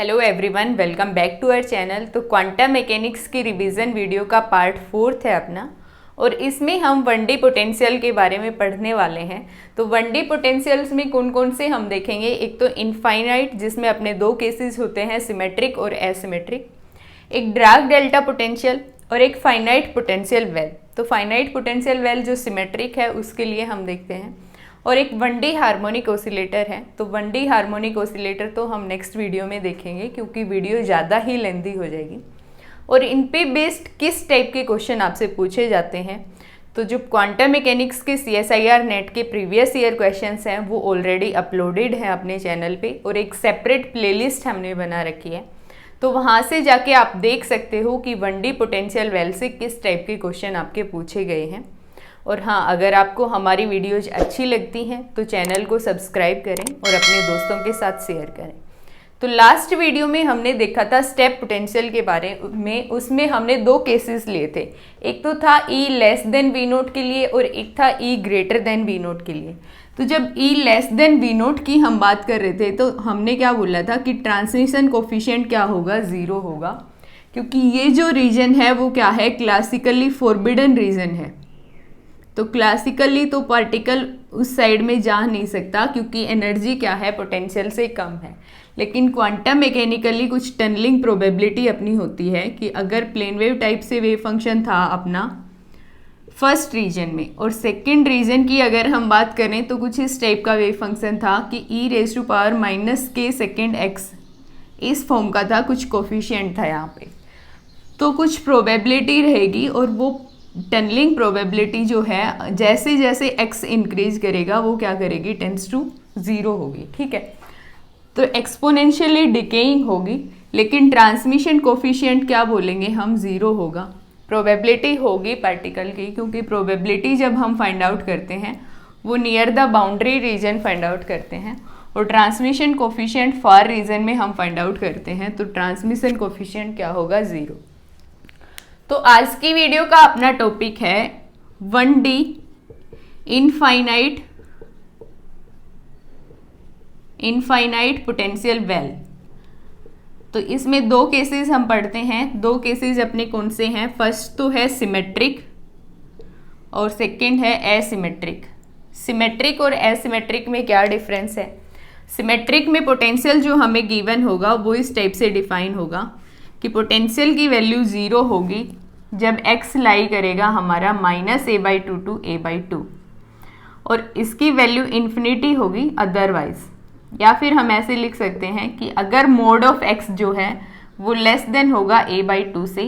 Hello everyone, welcome back to our channel. तो quantum mechanics की revision video का part 4 है अपना, और इसमें हम 1D पोटेंशियल के बारे में पढ़ने वाले हैं। तो 1D पोटेंशियल्स में कौन कौन से हम देखेंगे। एक तो इनफाइनाइट, जिसमें अपने दो केसेस होते हैं, सिमेट्रिक और एसिमेट्रिक। एक डार्क डेल्टा पोटेंशियल और एक फाइनाइट पोटेंशियल वेल। तो फाइनाइट पोटेंशियल वेल जो सिमेट्रिक है उसके लिए हम देखते हैं। और एक 1D हार्मोनिक ऑसिलेटर है। तो 1D हार्मोनिक ऑसिलेटर तो हम नेक्स्ट वीडियो में देखेंगे, क्योंकि वीडियो ज़्यादा ही लेंथी हो जाएगी। और इन पे बेस्ड किस टाइप के क्वेश्चन आपसे पूछे जाते हैं, तो जो क्वांटम मैकेनिक्स के CSIR नेट के प्रीवियस ईयर क्वेश्चंस हैं वो ऑलरेडी अपलोडेड हैं अपने चैनल पे, और एक सेपरेट प्लेलिस्ट हमने बना रखी है। तो वहाँ से जाके आप देख सकते हो कि 1D पोटेंशियल वेल से किस टाइप के क्वेश्चन आपके पूछे गए हैं। और हाँ, अगर आपको हमारी वीडियोज अच्छी लगती हैं तो चैनल को सब्सक्राइब करें और अपने दोस्तों के साथ शेयर करें। तो लास्ट वीडियो में हमने देखा था स्टेप पोटेंशियल के बारे में। उसमें हमने दो केसेस लिए थे। एक तो था E less than V naught के लिए, और एक था E greater than V naught के लिए। तो जब E less than V naught की हम बात कर रहे थे तो हमने क्या बोला था कि ट्रांसमिशन कोफिशिएंट क्या होगा, 0 होगा, क्योंकि ये जो रीजन है वो क्या है, क्लासिकली फॉरबिडन रीजन है। तो क्लासिकली तो पार्टिकल उस साइड में जा नहीं सकता, क्योंकि एनर्जी क्या है, पोटेंशियल से कम है। लेकिन क्वांटम मैकेनिकली कुछ टनलिंग प्रोबेबिलिटी अपनी होती है कि अगर प्लेन वेव टाइप से वेव फंक्शन था अपना फर्स्ट रीजन में, और सेकंड रीजन की अगर हम बात करें तो कुछ इस टाइप का वेव फंक्शन था कि e⁻⁻⁻⁴x इस फॉर्म का था, कुछ कोफिशिएंट था यहाँ पे। तो कुछ प्रोबेबिलिटी रहेगी, और वो टनलिंग प्रोबेबिलिटी जो है जैसे जैसे x इंक्रीज करेगा वो क्या करेगी, टेंड्स टू 0 होगी। ठीक है, तो एक्सपोनेंशियली डिकेइंग होगी, लेकिन ट्रांसमिशन कोफिशिएंट क्या बोलेंगे हम, 0 होगा। प्रोबेबिलिटी होगी पार्टिकल की, क्योंकि प्रोबेबिलिटी जब हम फाइंड आउट करते हैं वो near the boundary region find out करते हैं, और ट्रांसमिशन कोफिशिएंट फार रीजन में हम फाइंड आउट करते हैं। तो ट्रांसमिशन कोफिशिएंट क्या होगा, 0। तो आज की वीडियो का अपना टॉपिक है 1D इनफाइनाइट पोटेंशियल वेल। तो इसमें दो केसेस हम पढ़ते हैं। दो केसेस अपने कौन से हैं, फर्स्ट तो है सिमेट्रिक और सेकंड है एसिमेट्रिक। सिमेट्रिक और एसिमेट्रिक में क्या डिफरेंस है। सिमेट्रिक में पोटेंशियल जो हमें गिवन होगा वो इस टाइप से डिफाइन होगा कि पोटेंशियल की वैल्यू 0 होगी जब x लाई करेगा हमारा -a/2 to a/2, और इसकी वैल्यू इन्फिनिटी होगी अदरवाइज। या फिर हम ऐसे लिख सकते हैं कि अगर मोड ऑफ x जो है वो लेस देन होगा a/2 से,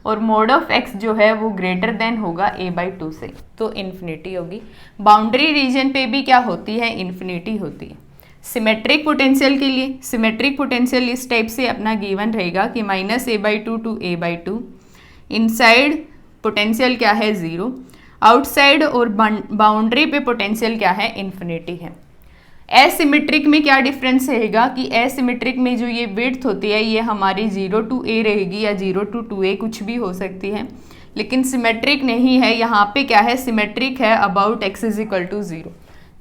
और मोड ऑफ x जो है वो ग्रेटर देन होगा a/2 से, तो इन्फिनिटी होगी। बाउंड्री रीजन पे भी क्या होती है, इन्फिनिटी होती है। सिमेट्रिक पोटेंशियल के लिए सिमेट्रिक पोटेंशियल इस टाइप से अपना गिवन रहेगा कि -a/2 to a/2, inside potential क्या है, 0, आउटसाइड और बाउंड्री पे पोटेंशियल क्या है, इन्फिनिटी है। एसिमेट्रिक में क्या डिफरेंस रहेगा कि एसिमेट्रिक में जो ये विड्थ होती है ये हमारी 0 to a रहेगी, या 0 to 2a कुछ भी हो सकती है, लेकिन सिमेट्रिक नहीं है। यहाँ पे क्या है, सिमेट्रिक है अबाउट x = 0।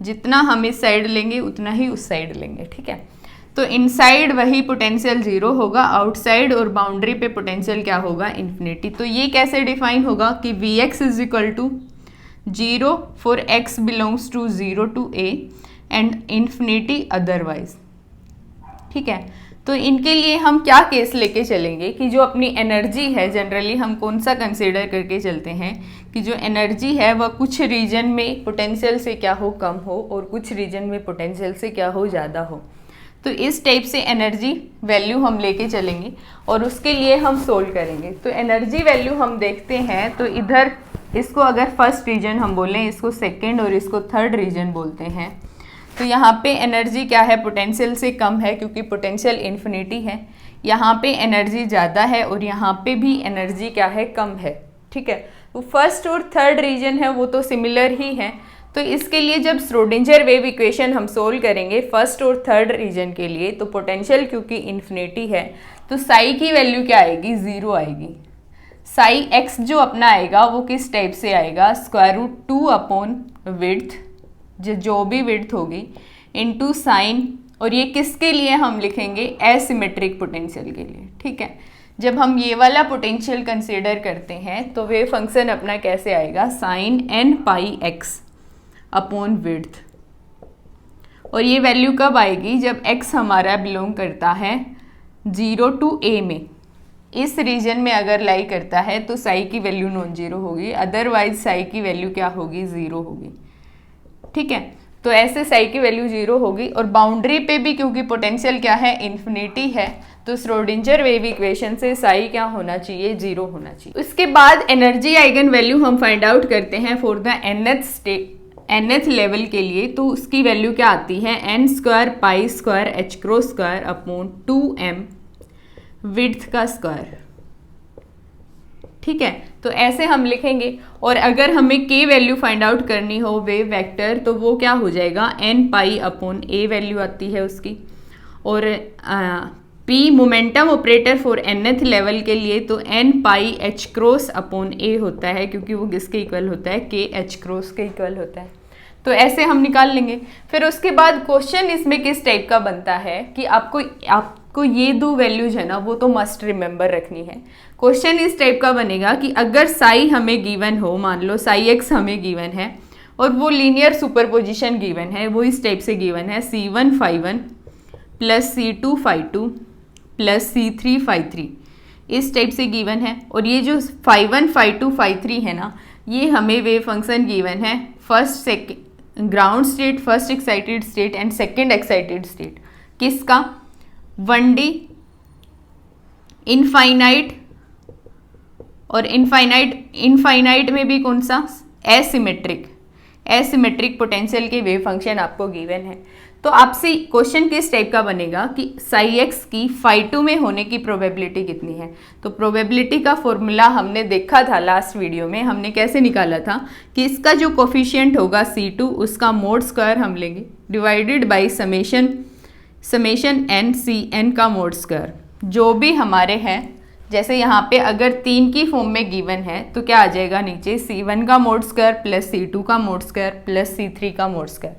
जितना हम इस साइड लेंगे उतना ही उस साइड लेंगे। ठीक है, तो इनसाइड वही पोटेंशियल 0 होगा, आउटसाइड और बाउंड्री पे पोटेंशियल क्या होगा, इन्फिनिटी। तो ये कैसे डिफाइन होगा कि Vx = 0 for x belongs to 0 to a and infinity otherwise. ठीक है, तो इनके लिए हम क्या केस लेके चलेंगे कि जो अपनी एनर्जी है, जनरली हम कौन सा कंसीडर करके चलते हैं कि जो एनर्जी है वह कुछ रीजन में पोटेंशियल से क्या हो, कम हो, और कुछ रीजन में पोटेंशियल से क्या हो, ज़्यादा हो। तो इस टाइप से एनर्जी वैल्यू हम लेके चलेंगे और उसके लिए हम सोल्व करेंगे। तो एनर्जी वैल्यू हम देखते हैं, तो इधर इसको अगर फर्स्ट रीजन हम बोलें, इसको सेकेंड और इसको थर्ड रीजन बोलते हैं। तो यहाँ पे एनर्जी क्या है, पोटेंशियल से कम है, क्योंकि पोटेंशियल इन्फिनिटी है। यहाँ पे एनर्जी ज़्यादा है और यहाँ पे भी एनर्जी क्या है, कम है। ठीक है, तो फर्स्ट और थर्ड रीजन है वो तो सिमिलर ही है। तो इसके लिए जब श्रोडिंजर वेव इक्वेशन हम सोल्व करेंगे फर्स्ट और थर्ड रीजन के लिए, तो पोटेंशियल क्योंकि इन्फिनिटी है तो साई की वैल्यू क्या आएगी, 0 आएगी। साई एक्स जो अपना आएगा वो किस टाइप से आएगा, √2 अपॉन विड्थ, जो भी विड्थ होगी, इनटू साइन और ये किसके लिए हम लिखेंगे, एसिमेट्रिक पोटेंशियल के लिए। ठीक है, जब हम ये वाला पोटेंशियल कंसीडर करते हैं तो वेव फंक्शन अपना कैसे आएगा, साइन एन पाई एक्स अपॉन विड्थ। और ये वैल्यू कब आएगी, जब x हमारा बिलोंग करता है 0 टू a में। इस रीजन में अगर लाई करता है तो साई की वैल्यू नॉन जीरो होगी, अदरवाइज साई की वैल्यू क्या होगी, जीरो होगी। ठीक है, तो ऐसे साई की वैल्यू जीरो होगी। और बाउंड्री पे भी क्योंकि पोटेंशियल क्या है, इन्फिनिटी है, तो श्रोडिंजर वेव इक्वेशन से साई क्या होना चाहिए, जीरो होना चाहिए। उसके बाद एनर्जी आइगन वैल्यू हम फाइंड आउट करते हैं फॉर द nth लेवल के लिए। तो उसकी वैल्यू क्या आती है, n square pi square h cross square upon 2m width का स्क्वायर। ठीक है, तो ऐसे हम लिखेंगे। और अगर हमें k वैल्यू फाइंड आउट करनी हो वेव वेक्टर, तो वो क्या हो जाएगा, n pi upon a value आती है उसकी। और p momentum operator for nth level के लिए तो n pi h cross upon a होता है, क्योंकि वो किसके इक्वल होता है, k h क्रॉस के इक्वल होता है। तो ऐसे हम निकाल लेंगे। फिर उसके बाद क्वेश्चन इसमें किस टाइप का बनता है कि आपको ये दो वैल्यूज है ना, वो तो मस्ट रिमेंबर रखनी है। क्वेश्चन इस टाइप का बनेगा कि अगर साई हमें गिवन हो, मान लो साई एक्स हमें गिवन है और वो लीनियर सुपरपोजिशन गिवन है, वो इस टाइप से गिवन है, C1 φ1 plus C2 φ2 plus C3 φ3, इस टाइप से गिवन है। और ये जो φ1 φ2 φ3 है ना, ये हमें वेव फंक्शन गिवन है first ground state, first excited state and second excited state. किसका, 1D इनफाइनाइट, और इनफाइनाइट में भी कौन सा, एसिमेट्रिक पोटेंशियल के वेव फंक्शन आपको गिवन है। तो आपसे क्वेश्चन किस टाइप का बनेगा कि साई एक्स की φ2 में होने की प्रोबेबिलिटी कितनी है। तो प्रोबेबिलिटी का फॉर्मूला हमने देखा था लास्ट वीडियो में, हमने कैसे निकाला था कि इसका जो कोफिशिएंट होगा C2, उसका मोड स्क्वायर हम लेंगे divided by summation n Cn का मोड स्क्वायर, जो भी हमारे हैं। जैसे यहाँ पे अगर 3 की फॉर्म में गिवन है तो क्या आ जाएगा, नीचे C1 का मोड स्क्वायर प्लस C2 का मोड स्क्वायर प्लस C3 का मोड स्क्वायर।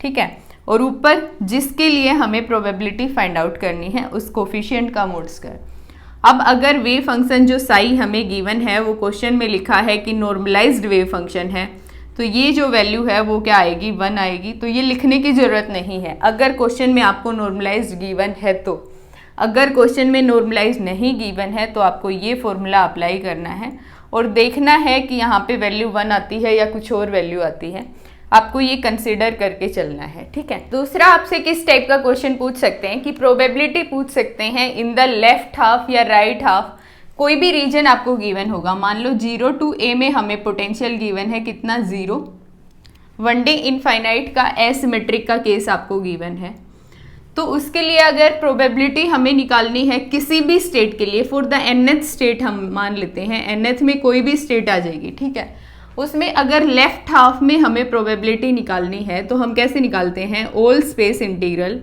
ठीक है, और ऊपर जिसके लिए हमें प्रोबेबिलिटी फाइंड आउट करनी है, उस कोफिशिएंट का मोड स्क्वायर। अब अगर वेव फंक्शन जो साई हमें गिवन है, वो क्वेश्चन में लिखा है कि नॉर्मलाइज्ड वेव फंक्शन है, तो ये जो वैल्यू है वो क्या आएगी, 1 आएगी। तो ये लिखने की ज़रूरत नहीं है अगर क्वेश्चन में आपको नॉर्मलाइज्ड गिवन है तो। अगर क्वेश्चन में नॉर्मलाइज नहीं गिवन है तो आपको ये फॉर्मूला अप्लाई करना है और देखना है कि यहाँ पे वैल्यू 1 आती है या कुछ और वैल्यू आती है, आपको ये कंसीडर करके चलना है। ठीक है, दूसरा आपसे किस टाइप का क्वेश्चन पूछ सकते हैं कि प्रोबेबिलिटी पूछ सकते हैं इन द लेफ्ट हाफ या राइट हाफ। कोई भी रीजन आपको गिवन होगा, मान लो 0 टू a में हमें पोटेंशियल गिवन है कितना, 0। 1D इनफाइनाइट का एसिमेट्रिक का केस आपको गिवन है, तो उसके लिए अगर प्रोबेबिलिटी हमें निकालनी है किसी भी स्टेट के लिए, फॉर द nth स्टेट हम मान लेते हैं, nth में कोई भी स्टेट आ जाएगी। ठीक है, उसमें अगर लेफ्ट हाफ में हमें प्रोबेबिलिटी निकालनी है तो हम कैसे निकालते हैं, all space integral.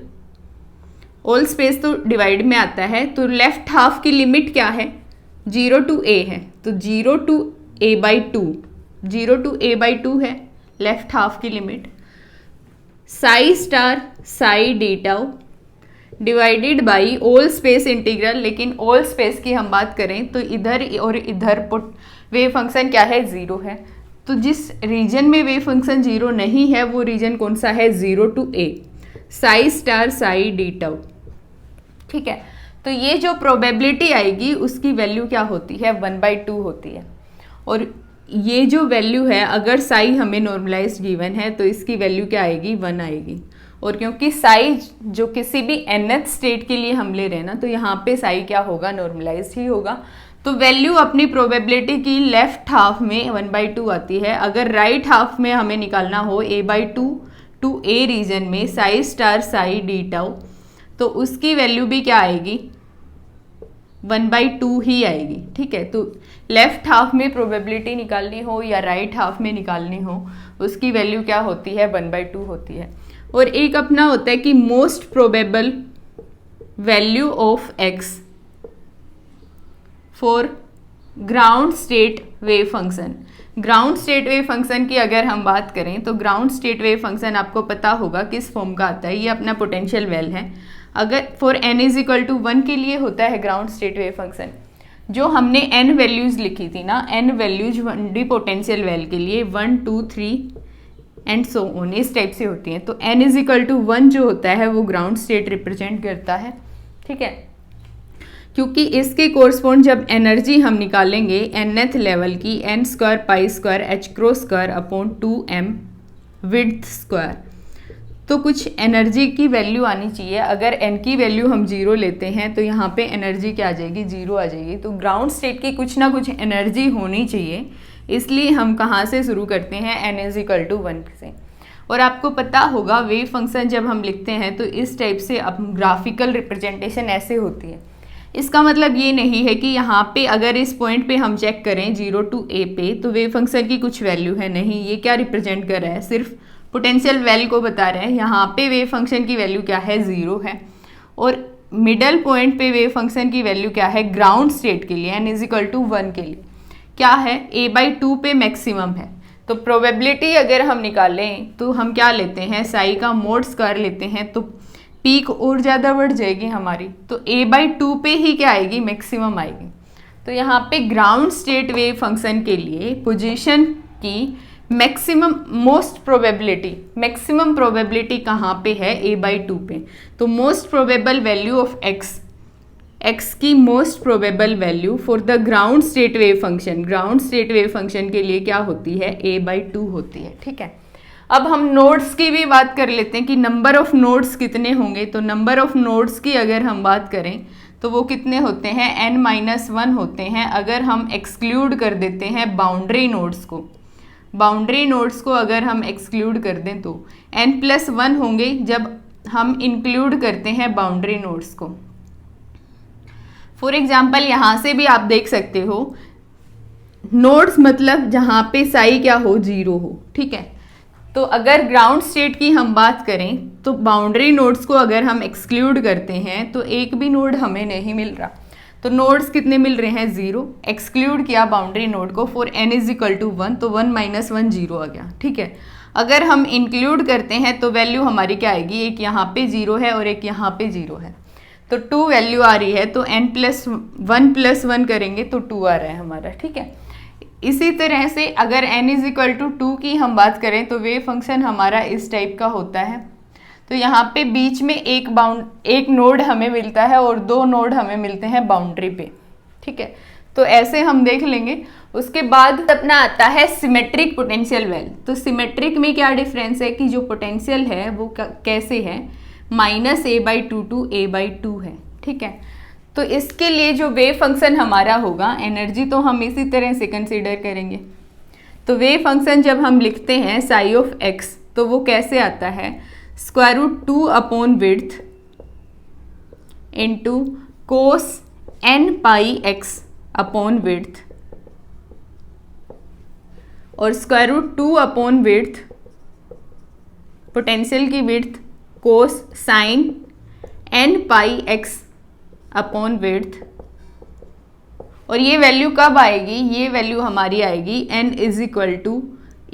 All space तो डिवाइड में आता है, तो लेफ्ट हाफ की लिमिट क्या है, 0 टू a है, तो 0 टू a/2, 0 टू a/2 है लेफ्ट हाफ की limit. Sai star psi d tau divided by all space integral, लेकिन ऑल स्पेस की हम बात करें तो इधर और इधर वेव फंक्शन क्या है, 0 है। तो जिस रीजन में वेव फंक्शन 0 नहीं है वो रीजन कौन सा है, 0 to a, psi star psi d tau. ठीक है, तो ये जो प्रोबेबिलिटी आएगी उसकी वैल्यू क्या होती है, 1/2 होती है। और ये जो वैल्यू है, अगर साई हमें नॉर्मलाइज्ड गिवन है तो इसकी वैल्यू क्या आएगी, 1 आएगी। और क्योंकि साई जो किसी भी nth स्टेट के लिए हम ले रहे हैं ना, तो यहाँ पे साई क्या होगा, नॉर्मलाइज्ड ही होगा। तो वैल्यू अपनी प्रोबेबिलिटी की लेफ्ट हाफ में 1/2 आती है। अगर राइट हाफ में हमें निकालना हो a/2 टू a रीजन में Sai star psi d tau, तो उसकी वैल्यू भी क्या आएगी, 1/2 ही आएगी। ठीक है, तो लेफ्ट हाफ में प्रोबेबिलिटी निकालनी हो या राइट हाफ में निकालनी हो, उसकी वैल्यू क्या होती है, 1/2 होती है। और एक अपना होता है कि most probable value of x for ground state wave function. Ground state wave function की अगर हम बात करें तो ग्राउंड स्टेट वेव फंक्शन आपको पता होगा किस फॉर्म का आता है। ये अपना पोटेंशियल वेल है। अगर for n is equal to 1 के लिए होता है ग्राउंड स्टेट वेव फंक्शन। जो हमने n वैल्यूज लिखी थी ना, n values 1D potential well के लिए 1 2 3 एंड सो ऑन इस टाइप से होती हैं। तो n इज इक्वल टू 1 जो होता है वो ग्राउंड स्टेट रिप्रेजेंट करता है। ठीक है, क्योंकि इसके कोरस्पॉन्ड जब एनर्जी हम निकालेंगे nth लेवल की n square pi square h cross square upon 2m width square, तो कुछ एनर्जी की वैल्यू आनी चाहिए। अगर n की वैल्यू हम 0 लेते हैं तो यहाँ पे एनर्जी क्या आ जाएगी, 0 आ जाएगी। तो ग्राउंड स्टेट की कुछ ना कुछ एनर्जी होनी चाहिए, इसलिए हम कहाँ से शुरू करते हैं, n इज इक्वल टू 1 से। और आपको पता होगा वेव फंक्शन जब हम लिखते हैं तो इस टाइप से अब ग्राफिकल रिप्रेजेंटेशन ऐसे होती है। इसका मतलब ये नहीं है कि यहाँ पे अगर इस पॉइंट पे हम चेक करें 0 to a पे तो वेव फंक्शन की कुछ वैल्यू है, नहीं। ये क्या रिप्रेजेंट कर रहा है, सिर्फ पोटेंशियल वेल को बता रहे हैं। यहाँ पे वेव फंक्शन की वैल्यू क्या है, 0 है। और मिडल पॉइंट पे वेव फंक्शन की वैल्यू क्या है, ग्राउंड स्टेट के लिए n इज इक्वल टू 1 के लिए क्या है, a/2 पे मैक्सिमम है। तो प्रोबेबिलिटी अगर हम निकालें तो हम क्या लेते हैं, साई का मोड स्क्वायर लेते हैं, तो पीक और ज़्यादा बढ़ जाएगी हमारी। तो a/2 पे ही क्या आएगी, मैक्सिमम आएगी। तो यहाँ पे ग्राउंड स्टेट वेव फंक्शन के लिए पोजीशन की मैक्सिमम मैक्सिमम प्रोबेबिलिटी कहाँ पे है, a/2 पे। तो most probable value of x की most probable value for the ground state wave function, ground state wave function के लिए क्या होती है, a/2 होती है। ठीक है, अब हम नोड्स की भी बात कर लेते हैं कि नंबर ऑफ नोड्स कितने होंगे। तो नंबर ऑफ नोड्स की अगर हम बात करें तो वो कितने होते हैं, n-1 होते हैं। अगर हम एक्सक्लूड कर देते हैं बाउंड्री नोड्स को, बाउंड्री नोड्स को अगर हम एक्सक्लूड कर दें तो n+1 होंगे जब हम इंक्लूड करते हैं बाउंड्री नोड्स को। फॉर एग्जाम्पल यहाँ से भी आप देख सकते हो, नोड्स मतलब जहाँ पे साई क्या हो, 0 हो। ठीक है, तो अगर ग्राउंड स्टेट की हम बात करें तो बाउंड्री नोड्स को अगर हम एक्सक्लूड करते हैं तो एक भी नोड हमें नहीं मिल रहा। तो नोड्स कितने मिल रहे हैं, 0। एक्सक्लूड किया बाउंड्री नोड को for n is equal to 1, तो 1 - 1 0 आ गया। ठीक है, अगर हम इंक्लूड करते हैं तो वैल्यू हमारी क्या आएगी, एक यहाँ पे 0 है और एक यहाँ पे 0 है, तो 2 वैल्यू आ रही है। तो n+1 करेंगे तो 2 आ रहा है हमारा। ठीक है, इसी तरह से अगर n इज इक्वल टू 2 की हम बात करें तो वेव फंक्शन हमारा इस टाइप का होता है। तो यहाँ पे बीच में एक नोड हमें मिलता है और 2 नोड हमें मिलते हैं बाउंड्री पे। ठीक है, तो ऐसे हम देख लेंगे। उसके बाद अपना आता है सिमेट्रिक पोटेंशियल वेल। तो सिमेट्रिक में क्या डिफरेंस है कि जो पोटेंशियल है वो कैसे है, -a/2 to a/2 है। ठीक है, तो इसके लिए जो वेव फंक्शन हमारा होगा, एनर्जी तो हम इसी तरह से कंसीडर करेंगे। तो वेव फंक्शन जब हम लिखते हैं साई ऑफ x तो वो कैसे आता है, √2 upon width into cos n πx upon width, और √2 अपॉन विड्थ पोटेंशियल की विड्थ कोस sign n πx upon width. और ये वैल्यू कब आएगी, ये वैल्यू हमारी आएगी n is equal to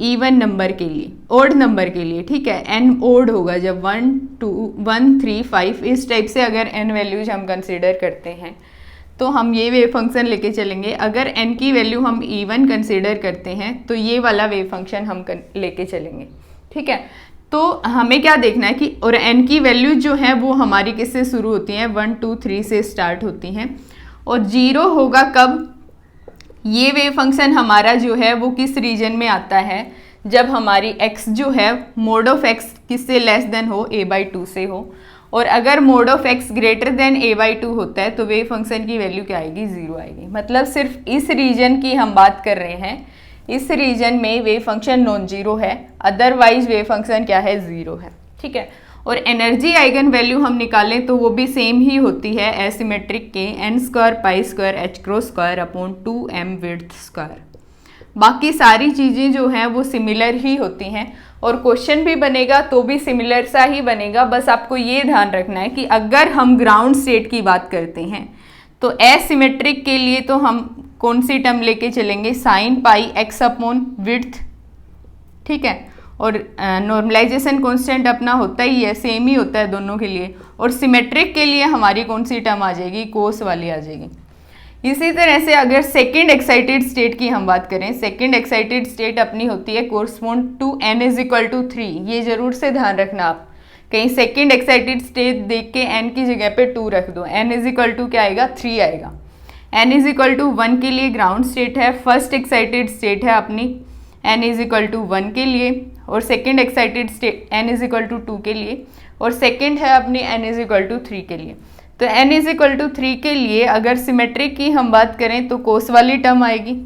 even number के लिए, ओड नंबर के लिए। ठीक है, n ओड होगा जब 1 2 1 3 5 इस टाइप से अगर n वैल्यूज हम कंसीडर करते हैं तो हम ये वेव फंक्शन लेके चलेंगे। अगर n की वैल्यू हम इवन कंसीडर करते हैं तो ये वाला वेव फंक्शन हम लेके चलेंगे। ठीक है, तो हमें क्या देखना है कि और n की वैल्यू जो है वो हमारी किससे शुरू होती हैं, 1 2 3 से स्टार्ट होती हैं। और 0 होगा कब, ये वेव फंक्शन हमारा जो है वो किस रीजन में आता है, जब हमारी x जो है मोड ऑफ x किससे लेस देन हो, a/2 से हो। और अगर mode of x greater than a/2 होता है तो वेव फंक्शन की वैल्यू क्या आएगी, 0 आएगी। मतलब सिर्फ इस रीजन की हम बात कर रहे हैं, इस रीजन में वेव फंक्शन नॉन जीरो है, अदरवाइज वेव फंक्शन क्या है, 0 है। ठीक है, और एनर्जी आइगन वैल्यू हम निकालें तो वो भी सेम ही होती है एसिमेट्रिक के, n² π² h² upon 2m width square. बाकी सारी चीज़ें जो हैं वो सिमिलर ही होती हैं और क्वेश्चन भी बनेगा तो भी सिमिलर सा ही बनेगा। बस आपको ये ध्यान रखना है कि अगर हम ग्राउंड स्टेट की बात करते हैं तो एसिमेट्रिक के लिए तो हम कौन सी टर्म लेके चलेंगे, sine pi x upon width, ठीक है। और नॉर्मलाइजेशन कांस्टेंट अपना होता ही है, सेम ही होता है दोनों के लिए। और सिमेट्रिक के लिए हमारी कौन सी टर्म आ जाएगी, कोस वाली आ जाएगी। इसी तरह से अगर सेकेंड एक्साइटेड स्टेट की हम बात करें, सेकेंड एक्साइटेड स्टेट अपनी होती है correspond to n is equal to 3। ये जरूर से ध्यान रखना, आप कहीं सेकेंड एक्साइटेड स्टेट देख के n की जगह पे 2 रख दो, n इज इक्वल टू क्या आएगा, 3 आएगा। n इज इक्वल टू 1 के लिए ग्राउंड स्टेट है, फर्स्ट एक्साइटेड स्टेट है अपनी n इज इक्वल टू 1 के लिए, और second excited state n is equal to 2 के लिए, और सेकेंड है अपनी n इज इक्वल टू 3 के लिए। तो n इज इक्वल टू 3 के लिए अगर सिमेट्रिक की हम बात करें तो कोस वाली टर्म आएगी,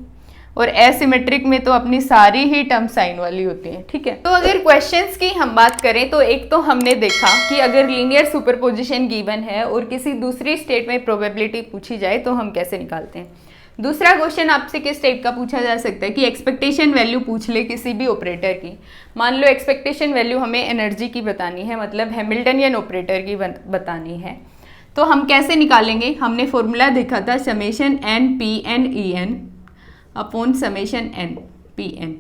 और एसिमेट्रिक में तो अपनी सारी ही टर्म साइन वाली होती हैं, ठीक है। तो अगर क्वेश्चंस की हम बात करें तो एक तो हमने देखा कि अगर लीनियर सुपरपोजिशन गिवन है और किसी दूसरी स्टेट में प्रोबेबिलिटी पूछी जाए तो हम कैसे निकालते हैं। दूसरा क्वेश्चन आपसे किस टाइप का पूछा जा सकता है कि एक्सपेक्टेशन वैल्यू पूछ ले किसी भी ऑपरेटर की। मान लो एक्सपेक्टेशन वैल्यू हमें एनर्जी की बतानी है, मतलब हैमिल्टनियन ऑपरेटर की बतानी है, तो हम कैसे निकालेंगे। हमने फॉर्मूला देखा था summation n P n E n upon summation n P n.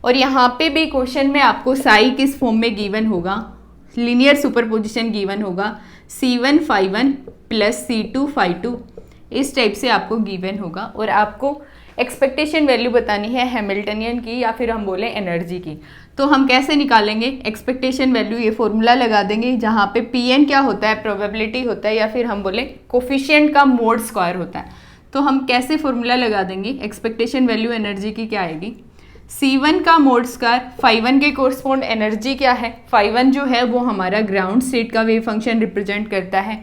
और यहाँ पे भी क्वेश्चन में आपको साई किस फॉर्म में गिवन होगा, लीनियर सुपरपोजिशन गिवन होगा, C1 φ1 प्लस C2 φ2, इस टाइप से आपको गिवन होगा। और आपको एक्सपेक्टेशन वैल्यू बतानी है हैमिल्टनियन की या फिर हम बोले एनर्जी की। तो हम कैसे निकालेंगे एक्सपेक्टेशन वैल्यू, ये फॉर्मूला लगा देंगे जहाँ पे Pn क्या होता है, प्रोबेबिलिटी होता है, या फिर हम बोले कोफिशिएंट का मोड स्क्वायर होता है। तो हम कैसे फॉर्मूला लगा देंगे, एक्सपेक्टेशन वैल्यू एनर्जी की क्या आएगी, C1 का मोड स्क्वायर, φ1 के कोरस्पॉन्ड एनर्जी क्या है, φ1 जो है वो हमारा ग्राउंड स्टेट का वेव फंक्शन रिप्रेजेंट करता है,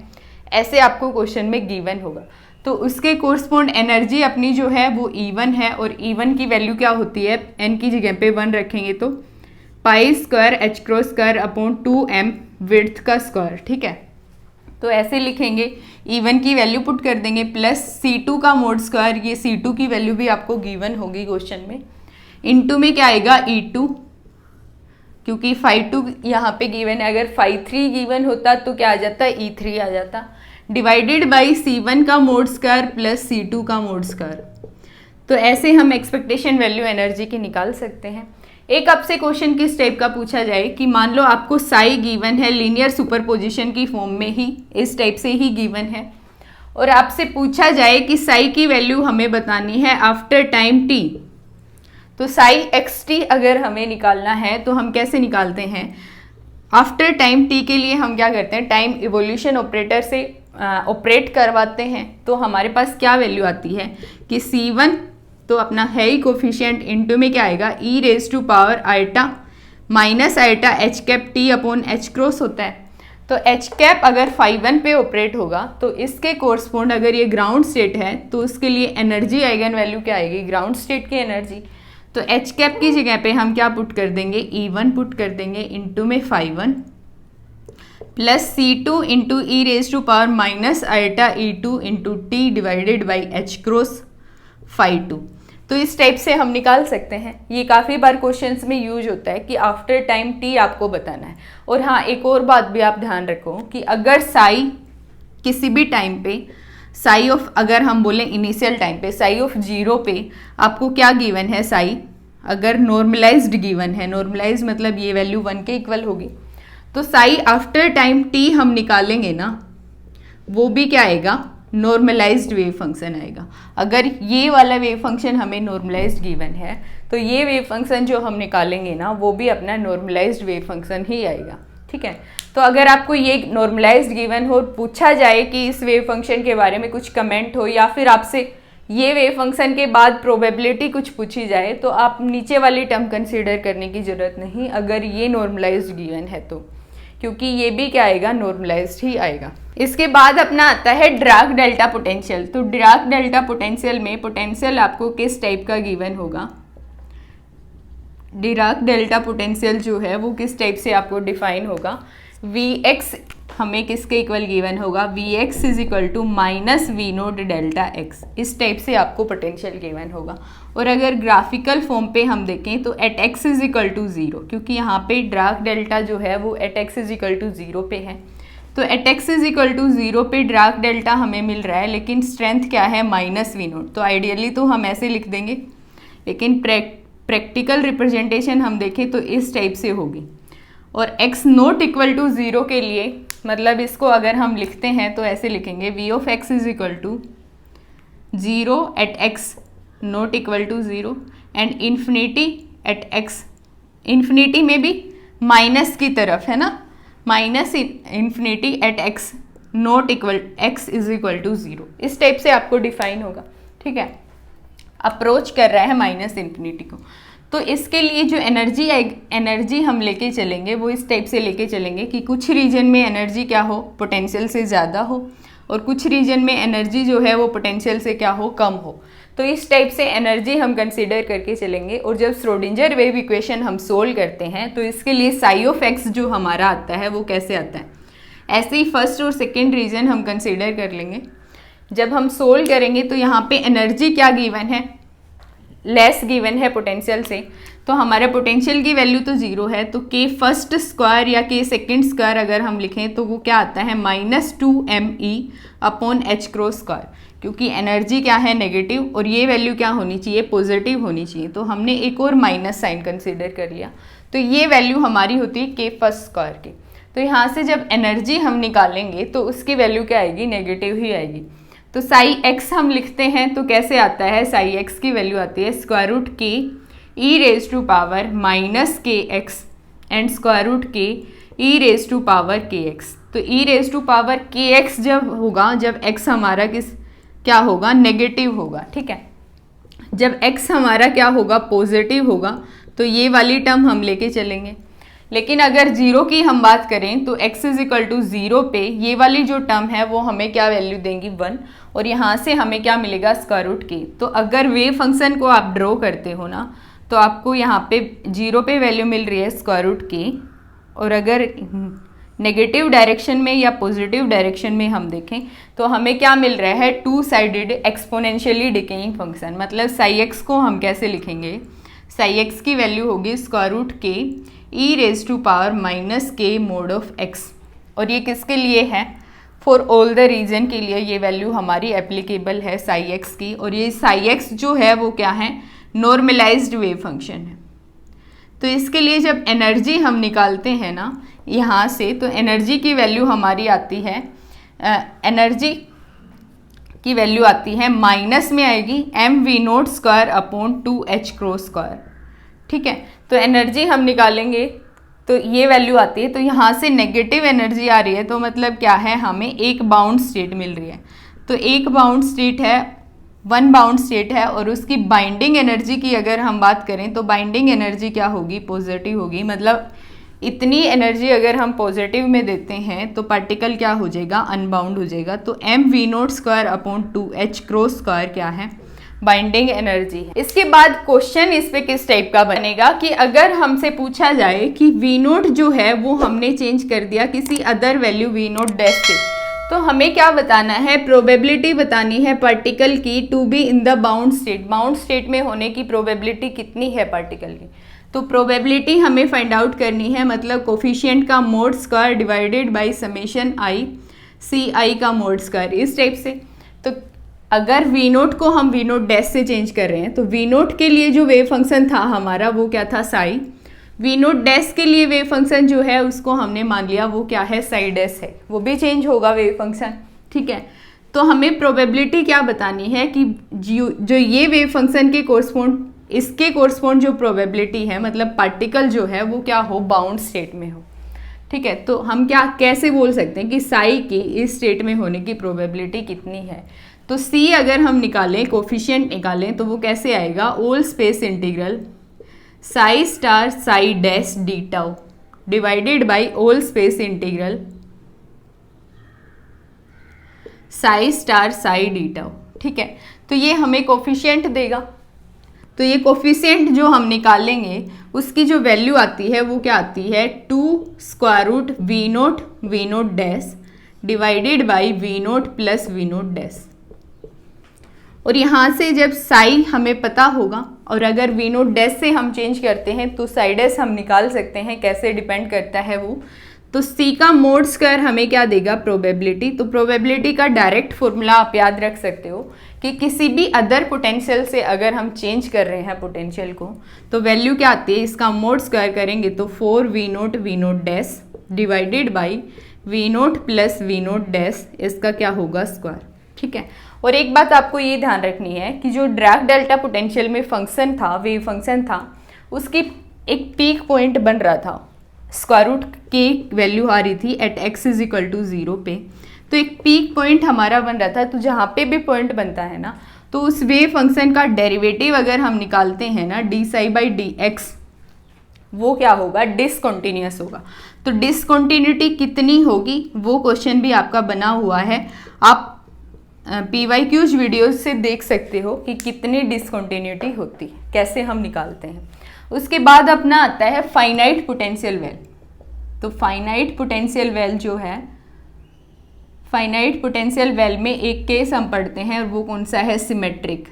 ऐसे आपको क्वेश्चन में गिवन होगा। तो उसके कोरस्पॉन्ड एनर्जी अपनी जो है वो E1 है, और E1 की वैल्यू क्या होती है, n की जगह पे 1 रखेंगे तो pi square h cross square upon 2m width का स्क्वायर, ठीक है। तो ऐसे लिखेंगे, E1 की वैल्यू पुट कर देंगे प्लस C2 का मोड स्क्वायर, ये C2 की वैल्यू भी आपको गिवन होगी क्वेश्चन में, इनटू में क्या आएगा E2, क्योंकि φ2 यहाँ पे गिवन है, अगर φ3 गिवन होता तो क्या आ जाता, E3 आ जाता, डिवाइडेड बाई C1 का मोड स्क्वायर प्लस C2 का मोड स्क्वायर। तो ऐसे हम एक्सपेक्टेशन वैल्यू एनर्जी की निकाल सकते हैं। एक आपसे क्वेश्चन किस टाइप का पूछा जाए कि मान लो आपको साई गिवन है लीनियर सुपरपोजिशन की फॉर्म में ही, इस टाइप से ही गिवन है, और आपसे पूछा जाए कि साई की वैल्यू हमें बतानी है आफ्टर टाइम t। तो साई xt अगर हमें निकालना है तो हम कैसे निकालते हैं, आफ्टर टाइम t के लिए हम क्या करते हैं, टाइम इवोल्यूशन ऑपरेटर से ऑपरेट करवाते हैं। तो हमारे पास क्या वैल्यू आती है कि C1 तो अपना है ही कोफिशिएंट, इनटू में क्या आएगा e raise to power iota minus iota h cap t upon h cross होता है। तो h कैप अगर φ1 पे ऑपरेट होगा तो इसके कोरस्पॉन्ड अगर ये ग्राउंड स्टेट है तो उसके लिए एनर्जी आइगन वैल्यू क्या आएगी, ग्राउंड स्टेट की एनर्जी। तो h कैप की जगह पे हम क्या पुट कर देंगे, E1 पुट कर देंगे इनटू में φ1 plus C2 into e raise to power minus iota E2 into t divided by h cross φ2। तो इस टाइप से हम निकाल सकते हैं। ये काफ़ी बार क्वेश्चंस में यूज होता है कि आफ्टर टाइम t आपको बताना है। और हाँ, एक और बात भी आप ध्यान रखो कि अगर साई किसी भी टाइम पे साई ऑफ, अगर हम बोलें इनिशियल टाइम पे साई ऑफ 0 पे आपको क्या गिवन है, साई अगर नॉर्मलाइज्ड गिवन है, नॉर्मलाइज मतलब ये वैल्यू 1 के इक्वल होगी, तो साई आफ्टर टाइम t हम निकालेंगे ना, वो भी क्या आएगा, नॉर्मलाइज्ड वेव फंक्शन आएगा। अगर ये वाला वेव फंक्शन हमें नॉर्मलाइज्ड गिवन है तो ये वेव फंक्शन जो हम निकालेंगे ना वो भी अपना नॉर्मलाइज्ड वेव फंक्शन ही आएगा, ठीक है। तो अगर आपको ये नॉर्मलाइज्ड गिवन हो, पूछा जाए कि इस वेव फंक्शन के बारे में कुछ कमेंट हो, या फिर आपसे ये वेव फंक्शन के बाद प्रोबेबिलिटी कुछ पूछी जाए, तो आप नीचे वाली टर्म कंसीडर करने की ज़रूरत नहीं अगर ये नॉर्मलाइज्ड गिवन है तो, क्योंकि ये भी क्या आएगा, नॉर्मलाइज्ड ही आएगा। इसके बाद अपना आता है डिराक डेल्टा पोटेंशियल। तो डिराक डेल्टा पोटेंशियल में पोटेंशियल आपको किस टाइप का गिवन होगा, डिराक डेल्टा पोटेंशियल जो है वो किस टाइप से आपको डिफाइन होगा, Vx हमें किसके इक्वल गिवन होगा, Vx is equal to minus V naught delta X, इस टाइप से आपको पोटेंशियल गिवन होगा। और अगर ग्राफिकल फॉर्म पे हम देखें तो at X is equal to 0, क्योंकि यहाँ पे डिराक डेल्टा जो है वो at X is equal to 0 पे है, तो at X is equal to 0 पे ड्राक डेल्टा हमें मिल रहा है, लेकिन स्ट्रेंथ क्या है माइनस वी नोट। तो आइडियली तो हम ऐसे लिख देंगे, लेकिन प्रैक्टिकल रिप्रेजेंटेशन हम देखें तो इस टाइप से होगी। और x नॉट इक्वल टू 0 के लिए मतलब इसको अगर हम लिखते हैं तो ऐसे लिखेंगे v of x is equal to 0 at x not equal to 0 and infinity at x, infinity में भी माइनस की तरफ है ना, minus infinity at x not equal x is equal to 0। इस टाइप से आपको डिफाइन होगा, ठीक है। अप्रोच कर रहा है माइनस इन्फिनिटी को। तो इसके लिए जो एनर्जी हम लेके चलेंगे वो इस टाइप से लेके चलेंगे कि कुछ रीजन में एनर्जी क्या हो, पोटेंशियल से ज़्यादा हो, और कुछ रीजन में एनर्जी जो है वो पोटेंशियल से क्या हो, कम हो। तो इस टाइप से एनर्जी हम कंसीडर करके चलेंगे। और जब श्रोडिंजर वेव इक्वेशन हम सोल्व करते हैं तो इसके लिए साई ऑफ एक्स जो हमारा आता है वो कैसे आता है, ऐसे ही फर्स्ट और सेकेंड रीजन हम कंसीडर कर लेंगे। जब हम सोल्व करेंगे तो यहाँ पे एनर्जी क्या गिवन है, लेस गिवन है पोटेंशियल से, तो हमारा पोटेंशियल की वैल्यू तो 0 है। तो के फर्स्ट स्क्वायर या के सेकेंड स्क्वायर अगर हम लिखें तो वो क्या आता है -2me upon H cross square, क्योंकि एनर्जी क्या है नेगेटिव और ये वैल्यू क्या होनी चाहिए, पॉजिटिव होनी चाहिए। तो हमने एक और माइनस साइन कंसीडर कर लिया, तो ये वैल्यू हमारी होती है के फर्स्ट स्क्वायर की। तो यहाँ से जब एनर्जी हम निकालेंगे तो उसकी वैल्यू क्या आएगी, नेगेटिव ही आएगी। तो साई एक्स हम लिखते हैं तो कैसे आता है, साई एक्स की वैल्यू आती है स्क्वायर रूट के ई रेज टू पावर माइनस के एक्स एंड स्क्वायर रूट के ई रेज टू पावर के एक्स। तो ई रेज टू पावर के एक्स जब होगा, जब एक्स हमारा क्या होगा, नेगेटिव होगा, ठीक है। जब एक्स हमारा क्या होगा, पॉजिटिव होगा, तो ये वाली टर्म हम लेके चलेंगे। लेकिन अगर 0 की हम बात करें तो x इज इक्वल टू 0 पे ये वाली जो टर्म है वो हमें क्या वैल्यू देंगी 1, और यहाँ से हमें क्या मिलेगा स्क्वायर रूट के। तो अगर वेव फंक्शन को आप ड्रॉ करते हो ना तो आपको यहाँ पे 0 पे वैल्यू मिल रही है स्क्वायर रूट के, और अगर नेगेटिव डायरेक्शन में या पॉजिटिव डायरेक्शन में हम देखें तो हमें क्या मिल रहा है, two sided exponentially decaying function. मतलब साई एक्स को हम कैसे लिखेंगे, साई एक्स की वैल्यू होगी स्क्वायर रूट के ई रेज टू पावर माइनस के मोड ऑफ एक्स। और ये किसके लिए है, फॉर ऑल द रीजन के लिए ये वैल्यू हमारी एप्लीकेबल है साई एक्स की। और ये साई एक्स जो है वो क्या है, नॉर्मलाइज्ड वेव फंक्शन है। तो इसके लिए जब एनर्जी हम निकालते हैं ना यहाँ से, तो एनर्जी की वैल्यू हमारी आती है, एनर्जी की वैल्यू आती है माइनस में आएगी mv0 square upon 2h cross square, ठीक है। तो एनर्जी हम निकालेंगे तो ये वैल्यू आती है। तो यहाँ से नेगेटिव एनर्जी आ रही है तो मतलब क्या है, हमें एक बाउंड स्टेट मिल रही है। तो एक बाउंड स्टेट है, वन बाउंड स्टेट है, और उसकी बाइंडिंग एनर्जी की अगर हम बात करें तो बाइंडिंग एनर्जी क्या होगी, पॉजिटिव होगी। मतलब इतनी एनर्जी अगर हम पॉजिटिव में देते हैं तो पार्टिकल क्या हो जाएगा, अनबाउंड हो जाएगा। तो mv0 square upon 2h cross square क्या है, बाइंडिंग एनर्जी है। इसके बाद क्वेश्चन इस पे किस टाइप का बनेगा कि अगर हमसे पूछा जाए कि v0 जो है वो हमने चेंज कर दिया किसी अदर वैल्यू v0 डैश से, तो हमें क्या बताना है, प्रोबेबिलिटी बतानी है पार्टिकल की to be in the bound state. Bound state में होने की प्रोबेबिलिटी कितनी है पार्टिकल की, तो प्रोबेबिलिटी हमें फाइंड आउट करनी है। मतलब कोफिशिएंट का mod square divided by summation I C I का मोड स्क्वायर, इस टाइप से। तो अगर v0 को हम v0 डैश से चेंज कर रहे हैं तो v0 के लिए जो वेव फंक्शन था हमारा वो क्या था, साई। v0 डैश के लिए वेव फंक्शन जो है उसको हमने मान लिया वो क्या है, साई डैश है, वो भी चेंज होगा वेव फंक्शन, ठीक है। तो हमें प्रोबेबिलिटी क्या बतानी है कि जो ये वेव फंक्शन के कोरस्पॉन्ड, इसके कोरस्पॉन्ड जो प्रोबेबिलिटी है, मतलब पार्टिकल जो है वो क्या हो, बाउंड स्टेट में हो, ठीक है। तो हम क्या कैसे बोल सकते हैं कि साई की इस स्टेट में होने की प्रोबेबिलिटी कितनी है। तो C अगर हम निकालें, कोफिशिएंट निकालें, तो वो कैसे आएगा, all space integral Sai star Sai dash D tau divided by all space integral Sai star psi d tau, ठीक है। तो ये हमें कोफिशिएंट देगा। तो ये कोफिशिएंट जो हम निकालेंगे उसकी जो वैल्यू आती है वो क्या आती है, 2 square root v0 dash divided by v0 plus v0 dash. और यहाँ से जब साई हमें पता होगा और अगर v0 डैश से हम चेंज करते हैं तो साई डैश हम निकाल सकते हैं, कैसे डिपेंड करता है वो। तो c का मोड स्क्वायर हमें क्या देगा, प्रोबेबिलिटी। तो प्रोबेबिलिटी का डायरेक्ट फॉर्मूला आप याद रख सकते हो कि किसी भी अदर पोटेंशियल से अगर हम चेंज कर रहे हैं पोटेंशियल को तो वैल्यू क्या आती है, इसका मोड स्क्वायर करेंगे तो 4v0 v0 dash divided by v0 plus v0 dash, इसका क्या होगा, स्क्वायर। ठीक है। और एक बात आपको ये ध्यान रखनी है कि जो ड्रैग डेल्टा पोटेंशियल में फंक्शन था, वेव फंक्शन था, उसकी एक पीक पॉइंट बन रहा था, स्क्वायर रूट की वैल्यू आ रही थी at x is equal to 0 पे। तो एक पीक पॉइंट हमारा बन रहा था। तो जहाँ पे भी पॉइंट बनता है ना, तो उस वेव फंक्शन का डेरिवेटिव अगर हम निकालते हैं ना D psi by D x, वो क्या होगा, डिसकंटिन्यूअस होगा। तो डिसकंटिन्यूटी कितनी होगी वो क्वेश्चन भी आपका बना हुआ है, आप PYQs वीडियोस से देख सकते हो कि कितनी डिसकंटिन्यूटी होती है, कैसे हम निकालते हैं। उसके बाद अपना आता है फाइनाइट पोटेंशियल वेल। तो फाइनाइट पोटेंशियल वेल जो है, फाइनाइट पोटेंशियल वेल में एक केस हम पढ़ते हैं और वो कौन सा है, सिमेट्रिक।